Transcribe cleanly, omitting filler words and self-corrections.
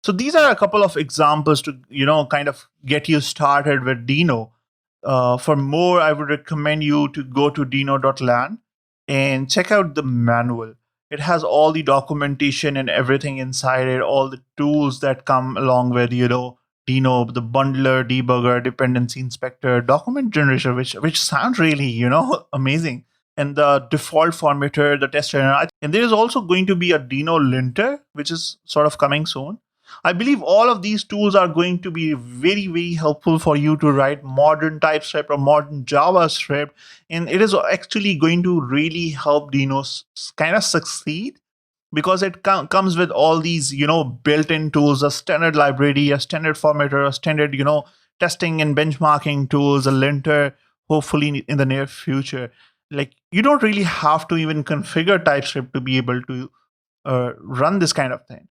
So these are a couple of examples to kind of get you started with Deno. For more, I would recommend you to go to deno.land and check out the manual. It has all the documentation and everything inside it, all the tools that come along with Deno, the bundler, debugger, dependency inspector, document generator, which sounds really amazing, and the default formatter, the tester, and there is also going to be a Deno linter, which is sort of coming soon. I believe all of these tools are going to be very, very helpful for you to write modern TypeScript or modern JavaScript. And it is actually going to really help Deno kind of succeed because it comes with all these, built-in tools, a standard library, a standard formatter, a standard, testing and benchmarking tools, a linter, hopefully in the near future. Like you don't really have to even configure TypeScript to be able to run this kind of thing.